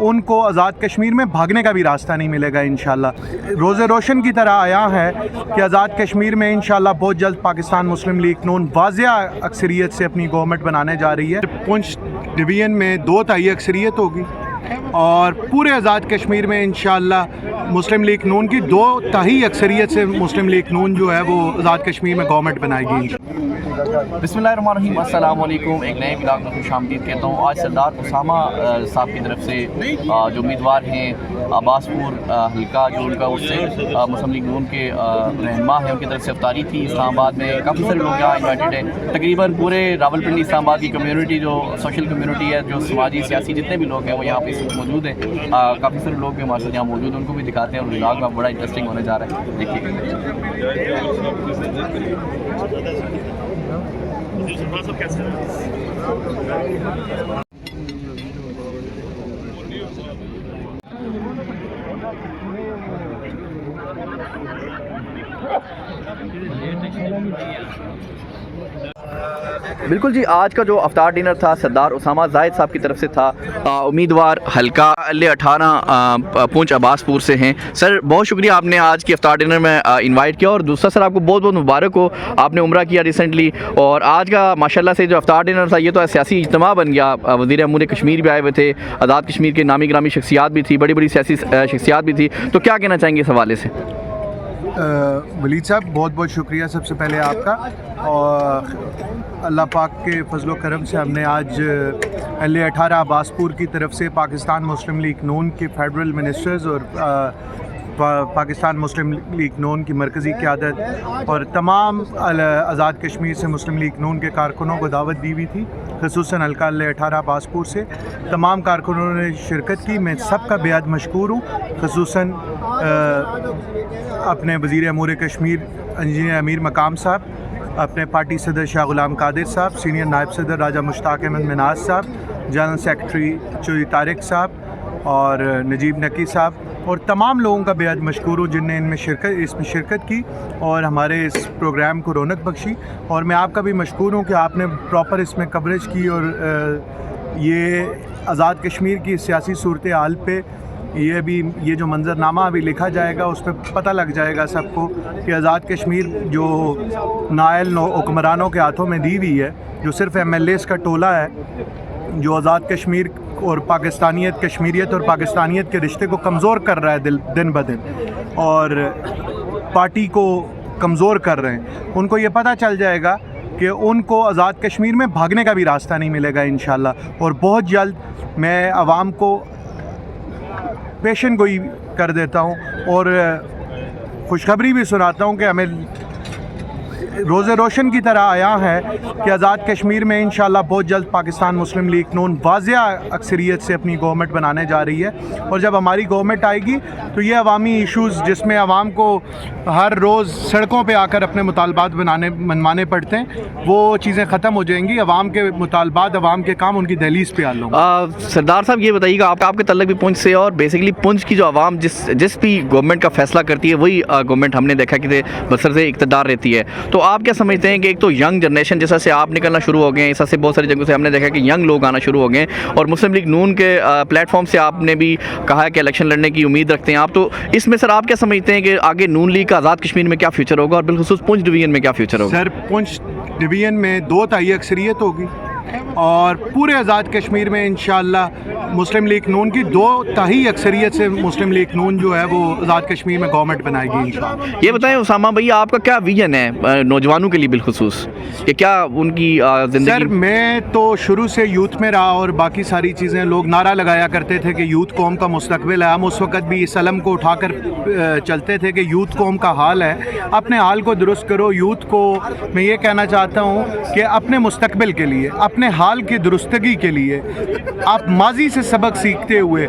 उनको आज़ाद कश्मीर में भागने का भी रास्ता नहीं मिलेगा इंशाल्लाह। रोज़े रोशन की तरह आया है कि आज़ाद कश्मीर में इंशाल्लाह बहुत जल्द पाकिस्तान मुस्लिम लीग नून वाज़िया अक्सरियत से अपनी गवर्नमेंट बनाने जा रही है। पुंछ डिवीज़न में 2 तिहाई अक्सरियत होगी और पूरे आज़ाद कश्मीर में इंशाल्लाह मुस्लिम लीग नून की 2 तिहाई अक्सरियत से मुस्लिम लीग नून जो है वो आज़ाद कश्मीर में गवर्नमेंट बनाएगी। बिस्मिल्लाहिर्रहमानिर्रहीम, अस्सलाम वालेकुम। एक नए व्लॉग में खुशामदीद कहता हूँ। आज सरदार उसामा साहब की तरफ से जो उम्मीदवार हैं अब्बासपुर हल्का जो उनका उससे मुस्लिम लीग नून के रहनुमा हैं, उनकी तरफ से इफ्तारी थी इस्लामाबाद में। काफ़ी सारे लोग यहाँ इन्वाइटेड हैं। तकरीबन पूरे रावलपिंडी इस्लामाबाद की कम्युनिटी जो सोशल कम्युनिटी है, जो समाजी सियासी जितने भी लोग हैं वो यहाँ पे मौजूद हैं। काफ़ी सारे लोग भी हमारे यहाँ मौजूद हैं, उनको भी दिखाते हैं और व्लॉग में बड़ा इंटरेस्टिंग होने जा रहा है। देखिए बिल्कुल जी। आज का जो अफ्तार डिनर था सरदार उसामा जाहिद साहब की तरफ से था। उम्मीदवार हल्का L18 पुंछ अब्बासपुर से हैं। सर बहुत शुक्रिया, आपने आज की अफ्तार डिनर में इनवाइट किया। और दूसरा सर आपको बहुत बहुत मुबारक हो, आपने उम्रा किया रिसेंटली। और आज का माशाल्लाह से जो अफ्तार डिनर था ये तो सियासी इज्तिमा बन गया। वज़ीर अमूर कश्मीर भी आए हुए थे, आज़ाद कश्मीर के नामी ग्रामी शख्सियात भी थी, बड़ी बड़ी सियासी शख्सियात भी थी। तो क्या कहना चाहेंगे इस हवाले से? वलीद साहब बहुत बहुत शुक्रिया सबसे पहले आपका। और अल्लाह पाक के फजलो करम से हमने आज L18 अब्बासपुर की तरफ से पाकिस्तान मुस्लिम लीग नून के फेडरल मिनिस्टर्स और पाकिस्तान मुस्लिम लीग नून की मरकज़ी क़यादत और तमाम आज़ाद कश्मीर से मुस्लिम लीग नून के कारकुनों को दावत दी हुई थी, ख़ुसूसन हल्का L18 अब्बासपुर से तमाम कारकुनों ने शिरकत की। मैं सबका बेहद मशकूर हूँ, ख़ुसूसन अपने वज़ीर अमूर कश्मीर इंजीनियर अमीर मकाम साहब, अपने पार्टी सदर शाह ग़ुलाम कादिर साहब, सीनियर नायब सदर राजा मुश्ताक अहमद मिनाज साहब, जनरल सेक्रेटरी चौधरी तारिक साहब और नजीब नकी साहब और तमाम लोगों का बेहद मशकूर हूँ जिनने इसमें शिरकत की और हमारे इस प्रोग्राम को रौनक बख्शी। और मैं आपका भी मशकूर हूँ कि आपने प्रॉपर इसमें कवरेज की और ये आज़ाद कश्मीर की सियासी सूरत हाल पे ये जो मंजरनामा अभी लिखा जाएगा उस पर पता लग जाएगा सबको कि आज़ाद कश्मीर जो नायल हुक्मरानों के हाथों में दी हुई है, जो सिर्फ MLAs का टोला है, जो आज़ाद कश्मीर और पाकिस्तानियत, कश्मीरियत और पाकिस्तानियत के रिश्ते को कमज़ोर कर रहा है दिन ब दिन और पार्टी को कमज़ोर कर रहे हैं, उनको ये पता चल जाएगा कि उनको आज़ाद कश्मीर में भागने का भी रास्ता नहीं मिलेगा इंशाल्लाह। और बहुत जल्द मैं आवाम को पेशन गोई कर देता हूँ और खुशखबरी भी सुनाता हूँ कि हमें रोज़े रोशन की तरह आया है कि आज़ाद कश्मीर में इंशाल्लाह बहुत जल्द पाकिस्तान मुस्लिम लीग नून वाज़िया अक्सरियत से अपनी गवर्नमेंट बनाने जा रही है। और जब हमारी गवर्नमेंट आएगी तो ये अवामी इशूज़ जिसमें आवाम को हर रोज़ सड़कों पे आकर अपने मुतालबात मनवाने पड़ते हैं, वो चीज़ें ख़त्म हो जाएंगी। आवाम के मुतालबात, आवाम के काम उनकी दहलीज़ पे आ लूँगा। सरदार साहब ये बताइएगा, आपके तल्लक भी पुंछ से और बेसिकली पुंछ की जो आवाम जिस भी गवर्नमेंट का फैसला करती है वही गवर्नमेंट हमने देखा कि बसर से इक़्तिदार रहती है। तो आप क्या समझते हैं कि एक तो यंग जनरेशन जैसा से आप निकलना शुरू हो गए हैं, इस से बहुत सारी जगहों से हमने देखा कि यंग लोग आना शुरू हो गए हैं और मुस्लिम लीग नून के प्लेटफॉर्म से आपने भी कहा है कि इलेक्शन लड़ने की उम्मीद रखते हैं आप। तो इसमें सर आप क्या समझते हैं कि आगे नून लीग का आज़ाद कश्मीर में क्या फ्यूचर होगा और बिलखुसूस पुंछ डिवीज़न में क्या फ्यूचर होगा? सर पुंछ डिवीज़न में 2 तिहाई अक्सरियत होगी और पूरे आज़ाद कश्मीर में इंशाल्लाह मुस्लिम लीग नून की 2 तिहाई अक्सरियत से मुस्लिम लीग नून जो है वो आज़ाद कश्मीर में गवर्नमेंट बनाएगी इंशाल्लाह। ये बताएं उसामा भैया, आपका क्या विजन है नौजवानों के लिए बिलखुसूस, कि क्या उनकी ज़िंदगी? सर मैं तो शुरू से यूथ में रहा और बाकी सारी चीज़ें लोग नारा लगाया करते थे कि यूथ कौम का मुस्तकबिल है। हम उस वक़्त भी इस अलम को उठाकर चलते थे कि यूथ कौम का हाल है, अपने हाल को दुरुस्त करो। यूथ को मैं ये कहना चाहता हूँ कि अपने मुस्तकबिल के लिए, अपने हाल की दुरुस्तगी के लिए आप माजी से सबक सीखते हुए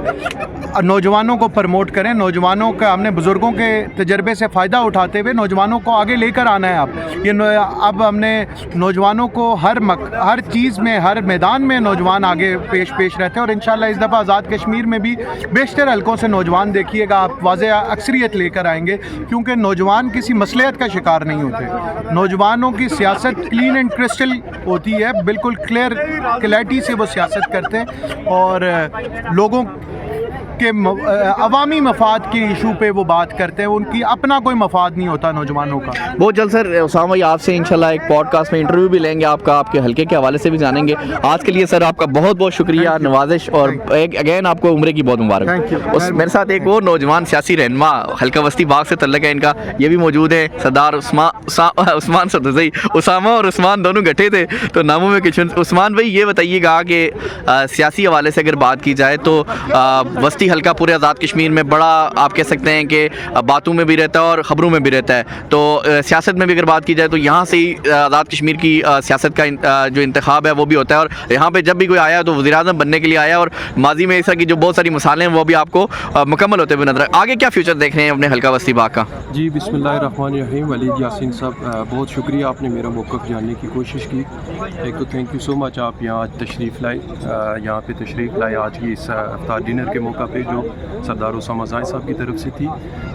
नौजवानों को प्रमोट करें। नौजवानों का, हमने बुज़ुर्गों के तजर्बे से फ़ायदा उठाते हुए नौजवानों को आगे लेकर आना है। अब हमने नौजवानों को हर चीज़ में, हर मैदान में नौजवान आगे पेश रहते हैं और इंशाल्लाह इस दफ़ा आज़ाद कश्मीर में भी बेशतर हलकों से नौजवान देखिएगा आप वाज़ेह अक्सरियत लेकर आएंगे, क्योंकि नौजवान किसी मसलियत का शिकार नहीं होते। नौजवानों की सियासत क्लीन एंड क्रिस्टल होती है, बिल्कुल क्लियरिटी से वो सियासत करते हैं और लोगों کے عوامی مفاد کے ایشو پہ وہ بات کرتے ہیں, ان کی اپنا کوئی مفاد نہیں ہوتا نوجوانوں کا. بہت جلد سر اسامہ بھائی آپ سے انشاءاللہ ایک پوڈ کاسٹ میں انٹرویو بھی لیں گے آپ کا, آپ کے حلقے کے حوالے سے بھی جانیں گے. آج کے لیے سر آپ کا بہت بہت شکریہ, نوازش, اور اگین آپ کو عمرے کی بہت مبارک. میرے ساتھ ایک اور نوجوان سیاسی رہنما حلقہ وسطی باغ سے تعلق ہے ان کا, یہ بھی موجود ہے, سردار عثمان سدوزئی. اسامہ اور عثمان دونوں گٹھے تھے تو ناموں میں کچھ. عثمان بھائی یہ بتائیے گا کہ سیاسی حوالے سے اگر بات کی جائے تو وسطی حلقہ پورے آزاد کشمیر میں بڑا آپ کہہ سکتے ہیں کہ باتوں میں بھی رہتا ہے اور خبروں میں بھی رہتا ہے, تو سیاست میں بھی اگر بات کی جائے تو یہاں سے ہی آزاد کشمیر کی سیاست کا جو انتخاب ہے وہ بھی ہوتا ہے, اور یہاں پہ جب بھی کوئی آیا تو وزیر اعظم بننے کے لیے آیا, اور ماضی میں اس طرح کی جو بہت ساری مثالیں ہیں وہ بھی آپ کو مکمل ہوتے ہوئے نظر. آگے کیا فیوچر دیکھ رہے ہیں اپنے حلقہ وسطی باغ کا؟ جی بسم اللہ الرحمن الرحیم. ولید یاسین صاحب بہت شکریہ, آپ نے میرا موقف جاننے کی کوشش کی. ایک تو تھینک یو سو مچ, آپ یہاں آج تشریف لائے, یہاں پہ تشریف لائے آج کی اس افطار ڈنر کے موقع پہ جو سردار اسامہ زائی صاحب کی طرف سے تھی.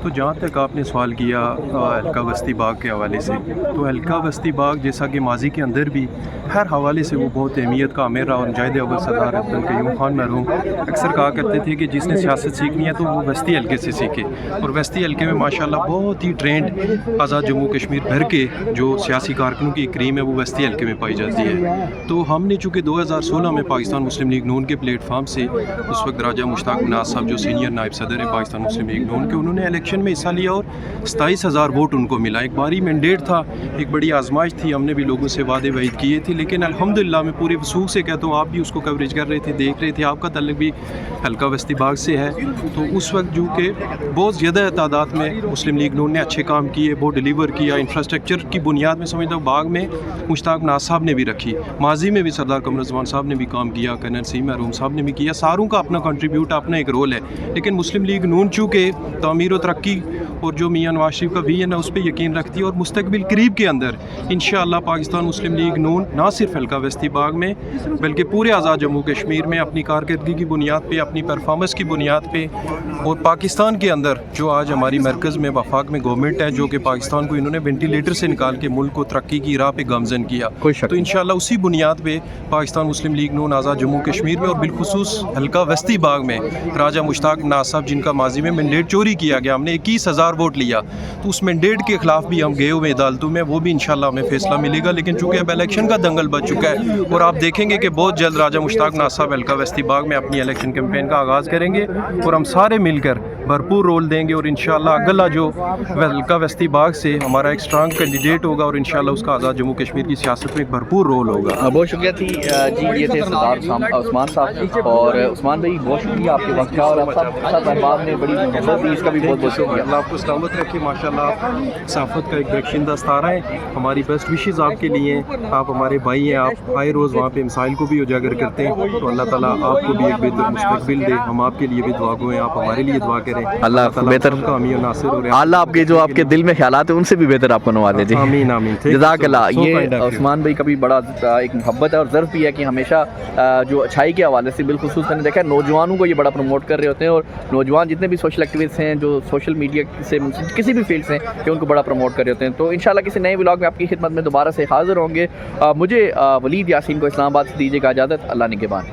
تو جہاں تک آپ نے سوال کیا حلقہ وسطی باغ کے حوالے سے, تو حلقہ وسطی باغ جیسا کہ ماضی کے اندر بھی ہر حوالے سے وہ بہت اہمیت کا حامل رہا, اور مجاہد اول سردار عبدالقیوم خان مرحوم اکثر کہا کرتے تھے کہ جس نے سیاست سیکھنی ہے تو وہ وسطی حلقے سے سیکھے, اور وسطی حلقے میں ماشاءاللہ بہت ہی ٹرینڈ آزاد جموں کشمیر بھر کے جو سیاسی کارکنوں کی کریم ہے وہ وسطی حلقے میں پائی جاتی ہے. تو ہم نے چونکہ 2016 میں پاکستان مسلم لیگ نون کے پلیٹ فارم سے اس وقت راجہ مشتاق مناز صاحب جو سینئر نائب صدر ہیں پاکستان مسلم لیگ نون کے, انہوں نے الیکشن میں حصہ لیا اور 27,000 ووٹ ان کو ملا. ایک باری مینڈیٹ تھا, ایک بڑی آزمائش تھی, ہم نے بھی لوگوں سے وعدے وعید کیے تھے, لیکن الحمدللہ میں پورے وثوق سے کہتا ہوں, آپ بھی اس کو کوریج کر رہے تھے, دیکھ رہے تھے, آپ کا تعلق بھی حلقہ وسطی باغ سے ہے. تو اس وقت جو کہ بہت زیادہ تعداد میں مسلم لیگ نون نے اچھے کام کیے, بہت ڈیلیور کیا, انفراسٹرکچر کی بنیاد میں سمجھتا ہوں باغ میں مشتاق مناز صاحب نے بھی رکھی, ماضی میں بھی سردار قمر رضوان صاحب نے بھی کام کیا, کرنل سیم مرحوم صاحب نے بھی کیا, ساروں کا اپنا کنٹریبیوٹ, اپنا ایک رول ہے. لیکن مسلم لیگ نون چونکہ تعمیر و ترقی اور جو میاں نواز شریف کا ویژن ہے اس پہ یقین رکھتی ہے, اور مستقبل قریب کے اندر انشاءاللہ پاکستان مسلم لیگ نون نہ صرف حلقہ وسطی باغ میں بلکہ پورے آزاد جموں کشمیر میں اپنی کارکردگی کی بنیاد پہ, اپنی پرفارمنس کی بنیاد پہ, اور پاکستان کے اندر جو آج ہماری مرکز میں وفاق میں گورنمنٹ ہے جو کہ پاکستان کو انہوں نے وینٹیلیٹر سے نکال کے ملک کو ترقی کی راہ پہ گامزن کیا, تو انشاءاللہ اسی بنیاد پہ پاکستان مسلم لیگ نون آزاد جموں کشمیر میں اور بالخصوص حلقہ وسطی باغ میں راجہ مشتاق مناز صاحب جن کا ماضی میں مینڈیٹ چوری کیا گیا, ہم نے 21,000 ووٹ لیا, تو اس مینڈیٹ کے خلاف بھی ہم گئے ہوئے عدالتوں میں, وہ بھی انشاءاللہ ہمیں فیصلہ ملے گا. لیکن چونکہ اب الیکشن کا دنگل بچ چکا ہے اور آپ دیکھیں گے کہ بہت جلد راجہ مشتاق مناز صاحب حلقہ وسطی باغ میں اپنی الیکشن کیمپین کا آغاز کریں گے, اور ہم سارے مل کر بھرپور رول دیں گے, اور انشاءاللہ اگلا جو حلقہ وسطی باغ سے ہمارا ایک اسٹرانگ کینڈیڈیٹ ہوگا, اور انشاءاللہ اس کا آزاد جموں کشمیر کی سیاست میں ایک بھرپور رول ہوگا. بہت شکریہ تھی جی, یہ تھے سردار عثمان صاحب, اور عثمان بھائی بہت شکریہ آپ کے وقت کا, اور آپ ساتھ احباب نے بڑی محبت دی, اس کا بھی بہت بہت شکریہ. اللہ آپ کو سلامت رکھے, ماشاءاللہ آپ صحافت کا ایک درخشندہ ستارہ ہیں, ہماری بیسٹ وشز آپ کے لیے ہیں, آپ ہمارے بھائی ہیں, آپ آئے روز وہاں پہ مسائل کو بھی اجاگر کرتے ہیں, تو اللہ تعالیٰ آپ کو بھی ایک بہتر مستقبل دے, ہم آپ کے لیے بھی دعا گو ہیں, آپ ہمارے لیے دعا کریں, اللہ تعالیٰ بہتر کا امیر ناصر ہو رہے ہیں, اللہ آپ کے جو آپ کے دل میں خیالات ہیں ان سے بھی بہتر آپ کو نوازے. جی آمین آمین, جزاک اللہ. یہ عثمان بھائی کا بھی بڑا ایک محبت ہے اور ظرف بھی ہے کہ ہمیشہ جو اچھائی کے حوالے سے بالخصوص میں نے دیکھا ہے نوجوانوں کو یہ بڑا پروموٹ کر رہے ہوتے ہیں, اور نوجوان جتنے بھی سوشل ایکٹیوسٹ ہیں جو سوشل میڈیا سے کسی بھی فیلڈ سے کہ ان کو بڑا پروموٹ کر رہے ہوتے ہیں. تو انشاءاللہ کسی نئے ولاگ میں آپ کی خدمت میں دوبارہ سے حاضر ہوں گے. مجھے ولید یاسین کو اسلام آباد سے دیجیے گا اجازت. اللہ نگہبان.